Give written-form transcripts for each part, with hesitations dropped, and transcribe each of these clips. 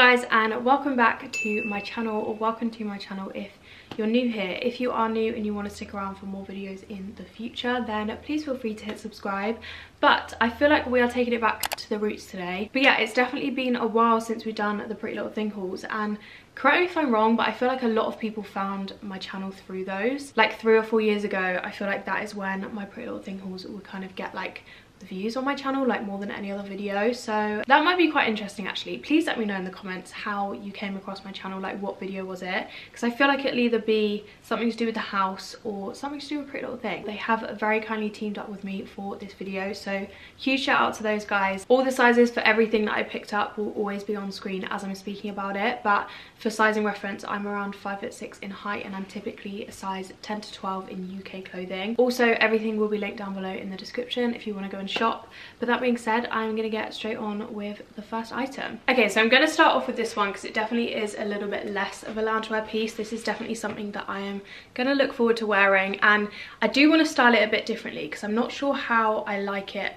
guys, and welcome back to my channel, or welcome to my channel if you're new here. If you are new and you want to stick around for more videos in the future, then please feel free to hit subscribe. But I feel like we are taking it back to the roots today. But yeah, it's definitely been a while since we've done the Pretty Little Thing hauls, and correct me if I'm wrong, but I feel like a lot of people found my channel through those. Like 3 or 4 years ago, I feel like that is when my Pretty Little Thing hauls would kind of get like the views on my channel, like more than any other video. So that might be quite interesting actually. Please let me know in the comments how you came across my channel, like what video was it, because I feel like it'll either be something to do with the house or something to do with Pretty Little Thing. They have very kindly teamed up with me for this video, so huge shout out to those guys. All the sizes for everything that I picked up will always be on screen as I'm speaking about it, but for sizing reference, I'm around 5'6" in height, and I'm typically a size 10 to 12 in UK clothing. Also, everything will be linked down below in the description if you want to go and shop. But that being said, I'm going to get straight on with the first item. Okay, so I'm going to start off with this one because it definitely is a little bit less of a loungewear piece. This is definitely something that I am going to look forward to wearing, and I do want to style it a bit differently because I'm not sure how I like it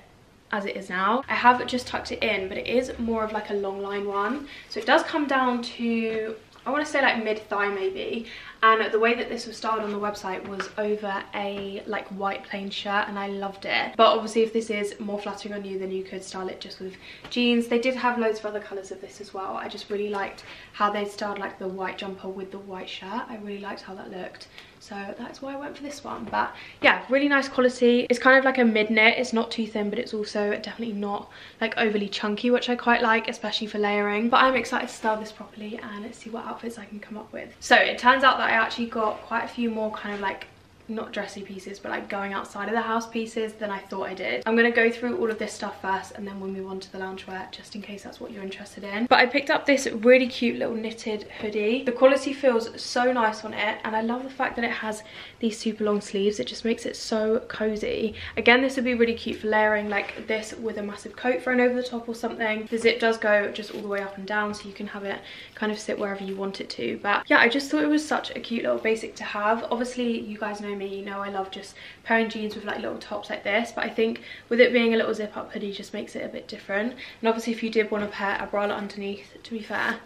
as it is now. I have just tucked it in, but it is more of like a long line one, so it does come down to, I want to say like mid-thigh maybe. And the way that this was styled on the website was over a like white plain shirt, and I loved it. But obviously if this is more flattering on you, then you could style it just with jeans. They did have loads of other colours of this as well. I just really liked how they styled like the white jumper with the white shirt. I really liked how that looked, so that's why I went for this one. But yeah, really nice quality. It's kind of like a mid knit. It's not too thin, but it's also definitely not like overly chunky, which I quite like, especially for layering. But I'm excited to style this properly and see what outfits I can come up with. So it turns out that I actually got quite a few more kind of like, not dressy pieces, but like going outside of the house pieces than I thought I did. I'm going to go through all of this stuff first, and then we'll move on to the loungewear, just in case that's what you're interested in. But I picked up this really cute little knitted hoodie. The quality feels so nice on it, and I love the fact that it has these super long sleeves. It just makes it so cozy. Again, this would be really cute for layering like this with a massive coat thrown over the top or something. The zip does go just all the way up and down, so you can have it kind of sit wherever you want it to. But yeah, I just thought it was such a cute little basic to have. Obviously you guys know me, you know I love just pairing jeans with like little tops like this, but I think with it being a little zip up hoodie just makes it a bit different. And obviously if you did want to pair a bralette underneath, to be fair,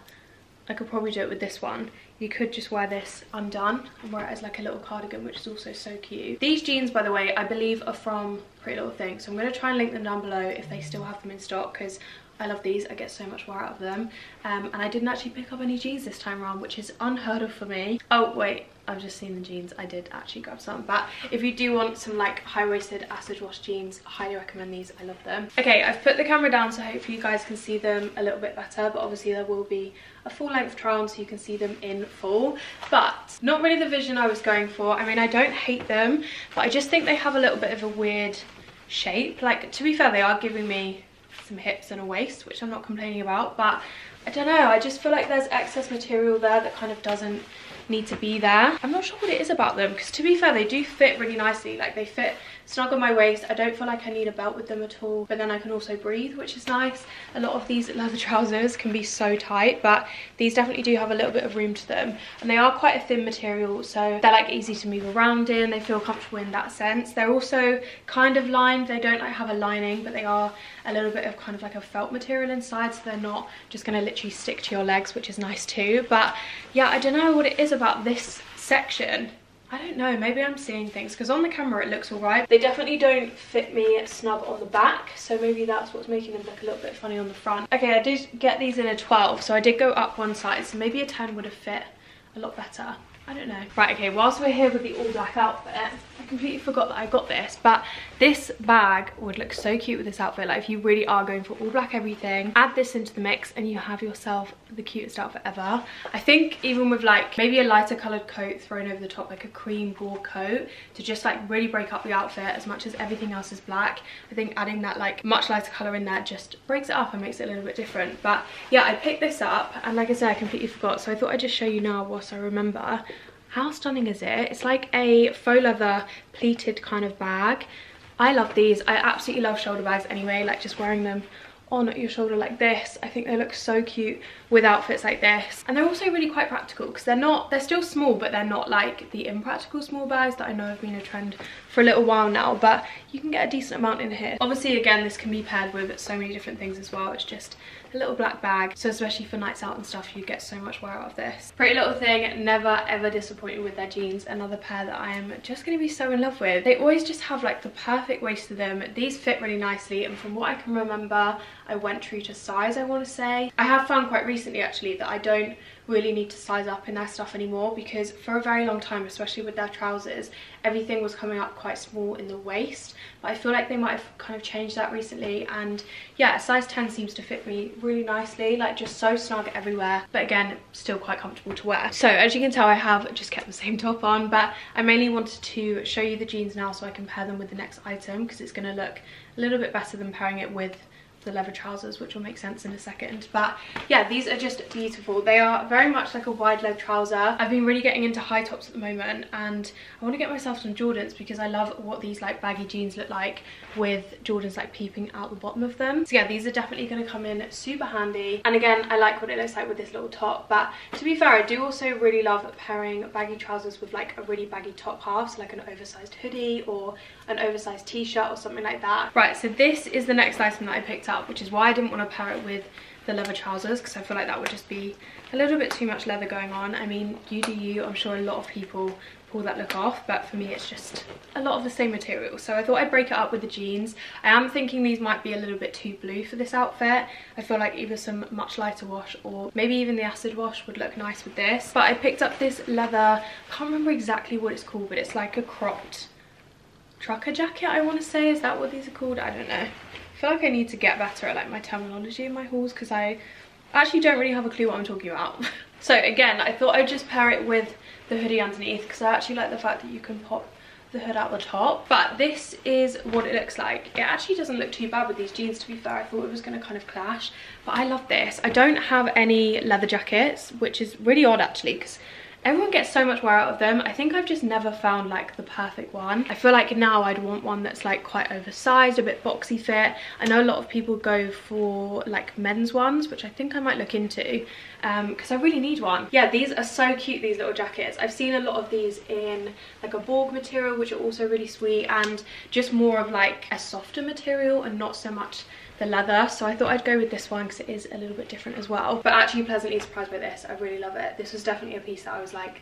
I could probably do it with this one. You could just wear this undone and wear it as like a little cardigan, which is also so cute. These jeans, by the way, I believe are from Pretty Little Thing, so I'm going to try and link them down below if they still have them in stock, because I love these. I get so much wear out of them. And I didn't actually pick up any jeans this time around, which is unheard of for me. Oh wait, I've just seen the jeans. I did actually grab some, but if you do want some like high-waisted acid wash jeans, I highly recommend these. I love them. Okay, I've put the camera down so hopefully you guys can see them a little bit better, but obviously there will be a full length try on so you can see them in full. But not really the vision I was going for. I mean, I don't hate them, but I just think they have a little bit of a weird shape. Like, to be fair, they are giving me some hips and a waist, which I'm not complaining about, but I don't know, I just feel like there's excess material there that kind of doesn't need to be there. I'm not sure what it is about them, because to be fair, they do fit really nicely. Like, they fit snug on my waist. I don't feel like I need a belt with them at all, but then I can also breathe, which is nice. A lot of these leather trousers can be so tight, but these definitely do have a little bit of room to them, and they are quite a thin material, so they're like easy to move around in. They feel comfortable in that sense. They're also kind of lined. They don't like have a lining, but they are a little bit of kind of like a felt material inside, so they're not just going to literally stick to your legs, which is nice too. But yeah, I don't know what it is about this section. I don't know, maybe I'm seeing things, because on the camera it looks alright. They definitely don't fit me snug on the back, so maybe that's what's making them look a little bit funny on the front. Okay, I did get these in a 12, so I did go up one size, so maybe a 10 would have fit a lot better. I don't know. Right, okay, whilst we're here with the all black outfit, I completely forgot that I got this, but this bag would look so cute with this outfit. Like, if you really are going for all black everything, add this into the mix and you have yourself the cutest outfit ever. I think even with like maybe a lighter coloured coat thrown over the top, like a cream gore coat, to just like really break up the outfit as much as everything else is black, I think adding that like much lighter colour in there just breaks it up and makes it a little bit different. But yeah, I picked this up, and like I said, I completely forgot, so I thought I'd just show you now whilst I remember. How stunning is it? It's like a faux leather pleated kind of bag. I love these. I absolutely love shoulder bags anyway, like just wearing them on your shoulder like this. I think they look so cute with outfits like this, and they're also really quite practical because they're still small, but they're not like the impractical small bags that I know have been a trend for for a little while now, but you can get a decent amount in here. Obviously, again, this can be paired with so many different things as well. It's just a little black bag, so especially for nights out and stuff, you get so much wear out of this. Pretty Little Thing never ever disappointed with their jeans. Another pair that I am just going to be so in love with. They always just have like the perfect waist to them. These fit really nicely, and from what I can remember, I went true to size, I want to say. I have found quite recently actually that I don't really need to size up in their stuff anymore, because for a very long time, especially with their trousers, everything was coming up quite small in the waist, but I feel like they might have kind of changed that recently, and yeah, a size 10 seems to fit me really nicely, like just so snug everywhere, but again, still quite comfortable to wear. So as you can tell, I have just kept the same top on, but I mainly wanted to show you the jeans now so I can pair them with the next item, because it's going to look a little bit better than pairing it with the leather trousers, which will make sense in a second. But yeah, these are just beautiful. They are very much like a wide leg trouser. I've been really getting into high tops at the moment, and I want to get myself some Jordans because I love what these like baggy jeans look like with Jordans like peeping out the bottom of them. So yeah, these are definitely going to come in super handy, and again, I like what it looks like with this little top. But to be fair, I do also really love pairing baggy trousers with like a really baggy top half, so like an oversized hoodie or an oversized t-shirt or something like that. Right, so this is the next item that I picked up, which is why I didn't want to pair it with the leather trousers, because I feel like that would just be a little bit too much leather going on. I mean, you do you. I'm sure a lot of people pull that look off, but for me it's just a lot of the same material, so I thought I'd break it up with the jeans. I am thinking these might be a little bit too blue for this outfit. I feel like either some much lighter wash or maybe even the acid wash would look nice with this. But I picked up this leather, I can't remember exactly what it's called, but it's like a cropped trucker jacket, I want to say. Is that what these are called? I don't know. I feel like I need to get better at like my terminology in my hauls, because I actually don't really have a clue what I'm talking about. So again, I thought I'd just pair it with the hoodie underneath, because I actually like the fact that you can pop the hood out the top. But this is what it looks like. It actually doesn't look too bad with these jeans, to be fair. I thought it was going to kind of clash, but I love this. I don't have any leather jackets, which is really odd actually, because everyone gets so much wear out of them. I think I've just never found like the perfect one. I feel like now I'd want one that's like quite oversized, a bit boxy fit. I know a lot of people go for like men's ones, which I think I might look into, because I really need one. Yeah, these are so cute, these little jackets. I've seen a lot of these in like a Borg material, which are also really sweet, and just more of like a softer material and not so much the leather. So I thought I'd go with this one because it is a little bit different as well. But actually pleasantly surprised by this. I really love it. This was definitely a piece that I was like,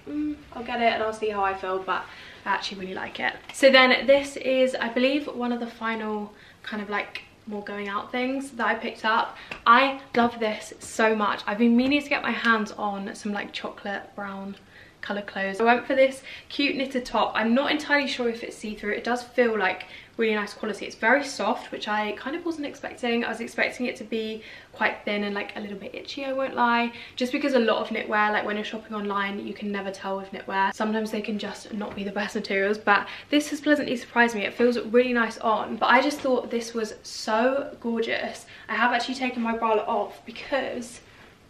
I'll get it and I'll see how I feel, but I actually really like it. So then this is, I believe, one of the final kind of like more going out things that I picked up. I love this so much. I've been meaning to get my hands on some like chocolate brown colour clothes. I went for this cute knitted top. I'm not entirely sure if it's see-through. It does feel like really nice quality. It's very soft, which I kind of wasn't expecting. I was expecting it to be quite thin and like a little bit itchy, I won't lie, just because a lot of knitwear, like when you're shopping online, you can never tell with knitwear. Sometimes they can just not be the best materials, but this has pleasantly surprised me. It feels really nice on, but I just thought this was so gorgeous. I have actually taken my bralette off because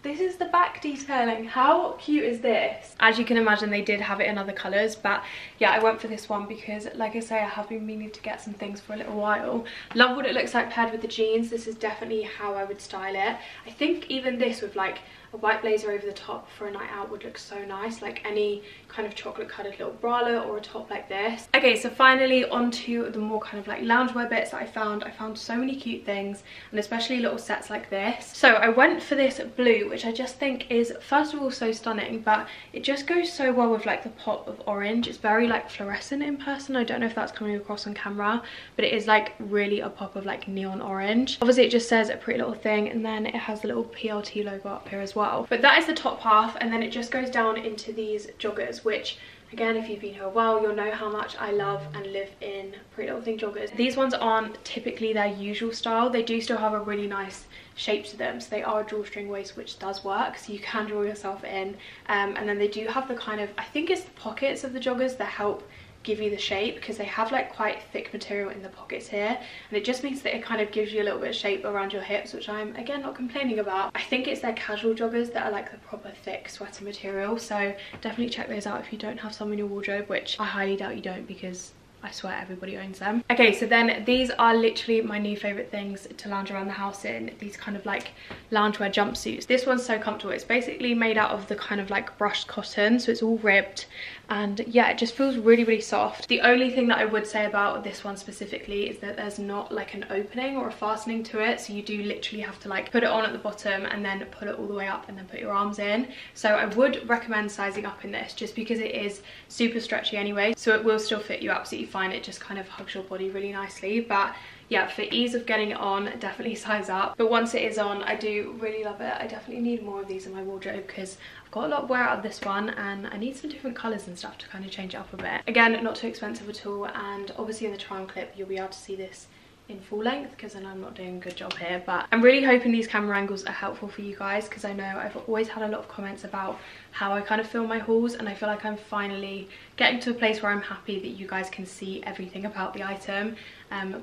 this is the back detailing. How cute is this? As you can imagine, they did have it in other colours, but yeah, I went for this one because, like I say, I have been meaning to get some things for a little while. Love what it looks like paired with the jeans. This is definitely how I would style it. I think even this with like a white blazer over the top for a night out would look so nice, like any kind of chocolate coloured little bralette or a top like this. Okay, so finally onto the more kind of like loungewear bits that I found. I found so many cute things, and especially little sets like this. So I went for this blue, which I just think is first of all so stunning, but it just goes so well with like the pop of orange. It's very like fluorescent in person. I don't know if that's coming across on camera, but it is like really a pop of like neon orange. Obviously it just says a Pretty Little Thing, and then it has the little PLT logo up here as well. But that is the top half, and then it just goes down into these joggers, which again, if you've been here a while, you'll know how much I love and live in Pretty Little Thing joggers. These ones aren't typically their usual style. They do still have a really nice shape to them, so they are a drawstring waist, which does work, so you can draw yourself in, and then they do have the kind of, I think it's the pockets of the joggers that help give you the shape, because they have like quite thick material in the pockets here, and it just means that it kind of gives you a little bit of shape around your hips, which I'm again not complaining about. I think it's their casual joggers that are like the proper thick sweater material, so definitely check those out if you don't have some in your wardrobe, which I highly doubt you don't, because I swear everybody owns them. Okay, so then these are literally my new favorite things to lounge around the house in. These kind of like loungewear jumpsuits. This one's so comfortable. It's basically made out of the kind of like brushed cotton, so it's all ribbed, and yeah, it just feels really, really soft. The only thing that I would say about this one specifically is that there's not like an opening or a fastening to it, so you do literally have to like put it on at the bottom and then pull it all the way up and then put your arms in. So I would recommend sizing up in this, just because it is super stretchy anyway, so it will still fit you absolutely fine. It just kind of hugs your body really nicely. But yeah, for ease of getting it on, definitely size up. But once it is on, I do really love it. I definitely need more of these in my wardrobe because I've got a lot of wear out of this one and I need some different colours and stuff to kind of change it up a bit. Again, not too expensive at all, and obviously in the try on clip you'll be able to see this in full length because I know I'm not doing a good job here, but I'm really hoping these camera angles are helpful for you guys, because I know I've always had a lot of comments about how I kind of film my hauls, and I feel like I'm finally getting to a place where I'm happy that you guys can see everything about the item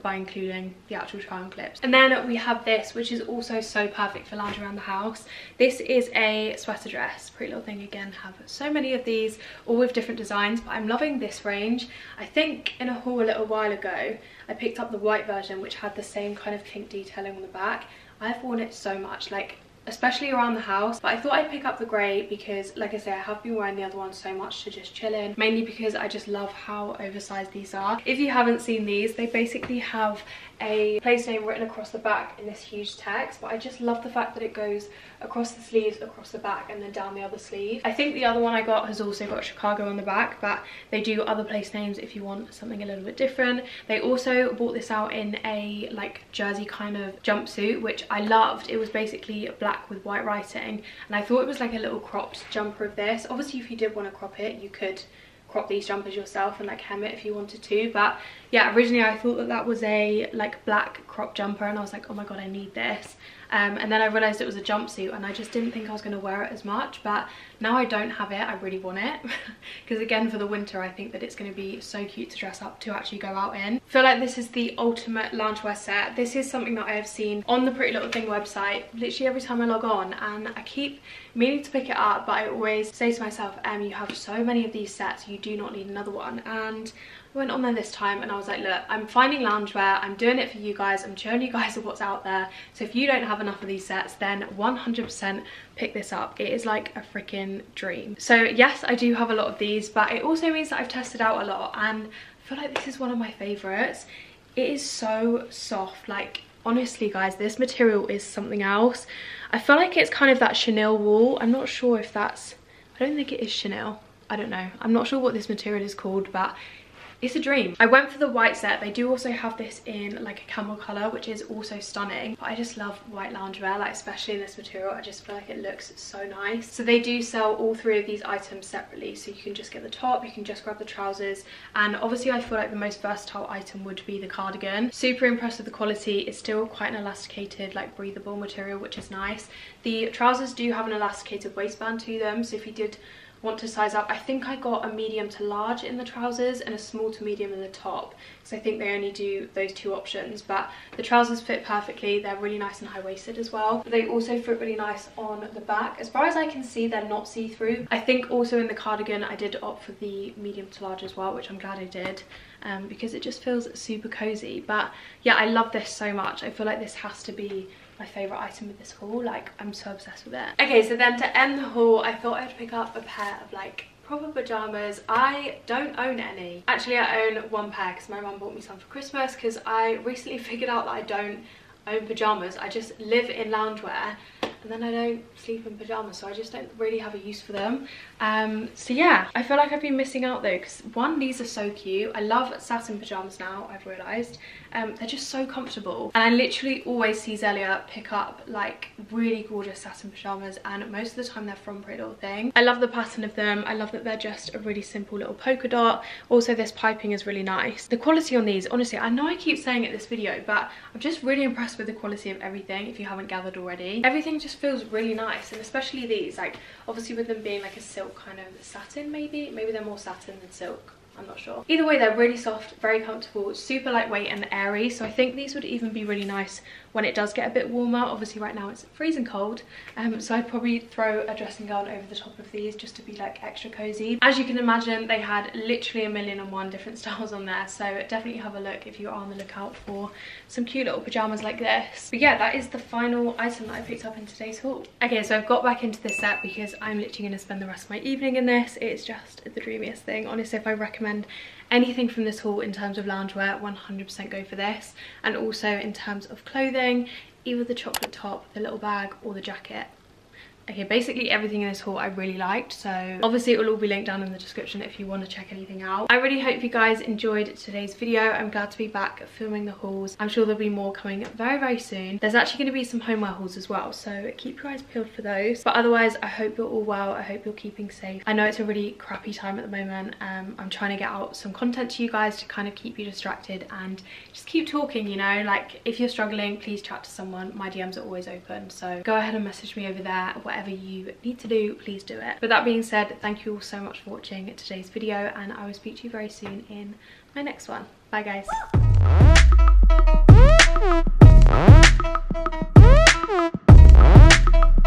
by including the actual try on clips. And then we have this, which is also so perfect for lounge around the house. This is a sweater dress. Pretty Little Thing again have so many of these, all with different designs, but I'm loving this range. I think in a haul a little while ago I picked up the white version, which had the same kind of kink detailing on the back. I've worn it so much, like especially around the house, but I thought I'd pick up the grey because, like I say, I have been wearing the other one so much to just chill in, mainly because I just love how oversized these are. If you haven't seen these, they basically have a place name written across the back in this huge text, but I just love the fact that it goes across the sleeves, across the back, and then down the other sleeve. I think the other one I got has also got Chicago on the back, but they do other place names if you want something a little bit different. They also bought this out in a like jersey kind of jumpsuit, which I loved. It was basically black with white writing, and I thought it was like a little cropped jumper of this. Obviously if you did want to crop it, you could crop these jumpers yourself and like hem it if you wanted to, but yeah, originally I thought that that was a like black crop jumper, and I was like, oh my god, I need this. And then I realised it was a jumpsuit, and I just didn't think I was going to wear it as much, but now I don't have it, I really want it because again, for the winter I think that it's going to be so cute to dress up to actually go out in. I feel like this is the ultimate loungewear set. This is something that I have seen on the Pretty Little Thing website literally every time I log on, and I keep meaning to pick it up, but I always say to myself, you have so many of these sets, you do not need another one. And I went on there this time and I was like, look, I'm finding loungewear, I'm doing it for you guys, I'm showing you guys what's out there, so if you don't have enough of these sets, then 100% pick this up. It is like a freaking dream. So yes, I do have a lot of these, but it also means that I've tested out a lot, and I feel like this is one of my favorites. It is so soft, like honestly guys, this material is something else. I feel like it's kind of that chenille wool. I'm not sure if that's, I don't think it is chenille, I don't know, I'm not sure what this material is called, but it's a dream. I went for the white set. They do also have this in like a camel colour, which is also stunning, but I just love white loungewear, like especially in this material. I just feel like it looks so nice. So they do sell all three of these items separately, so you can just get the top, you can just grab the trousers, and obviously I feel like the most versatile item would be the cardigan. Super impressed with the quality. It's still quite an elasticated, like breathable material, which is nice. The trousers do have an elasticated waistband to them, so if you did want to size up, I think I got a medium to large in the trousers and a small to medium in the top, because I think they only do those two options, but the trousers fit perfectly. They're really nice and high-waisted as well. They also fit really nice on the back. As far as I can see, they're not see-through. I think also in the cardigan I did opt for the medium to large as well, which I'm glad I did, because it just feels super cozy. But yeah, I love this so much. I feel like this has to be my favourite item of this haul. Like, I'm so obsessed with it. Okay, so then to end the haul, I thought I'd pick up a pair of like proper pajamas. I don't own any. Actually, I own one pair because my mum bought me some for Christmas, because I recently figured out that I don't own pajamas. I just live in loungewear, and then I don't sleep in pajamas, so I just don't really have a use for them. So yeah, I feel like I've been missing out though, because one, these are so cute. I love satin pajamas now, I've realised. They're just so comfortable, and I literally always see Zelia pick up like really gorgeous satin pajamas, and most of the time they're from Pretty Little Thing. I love the pattern of them. I love that they're just a really simple little polka dot. Also, this piping is really nice. The quality on these, honestly, I know I keep saying it this video, but I'm just really impressed with the quality of everything, if you haven't gathered already. Everything just feels really nice, and especially these, like obviously with them being like a silk kind of satin, maybe they're more satin than silk. I'm not sure. Either way, they're really soft, very comfortable, super lightweight and airy, so I think these would even be really nice when it does get a bit warmer. Obviously right now it's freezing cold, so I'd probably throw a dressing gown over the top of these just to be like extra cozy. As you can imagine, they had literally 1,000,001 different styles on there, so definitely have a look if you are on the lookout for some cute little pajamas like this. But yeah, that is the final item that I picked up in today's haul. Okay, so I've got back into this set because I'm literally going to spend the rest of my evening in this. It's just the dreamiest thing. Honestly, if I recommend anything from this haul in terms of loungewear, 100% go for this. And also in terms of clothing, either the chocolate top, the little bag, or the jacket. Okay, basically everything in this haul I really liked, so obviously it will all be linked down in the description if you want to check anything out. I really hope you guys enjoyed today's video. I'm glad to be back filming the hauls. I'm sure there'll be more coming very, very soon. There's actually going to be some homeware hauls as well, so keep your eyes peeled for those. But otherwise, I hope you're all well. I hope you're keeping safe. I know it's a really crappy time at the moment. I'm trying to get out some content to you guys to kind of keep you distracted and just keep talking, you know, like if you're struggling, please chat to someone. My DMs are always open, so go ahead and message me over there. Whatever you need to do, please do it. But that being said, thank you all so much for watching today's video, and I will speak to you very soon in my next one. Bye guys.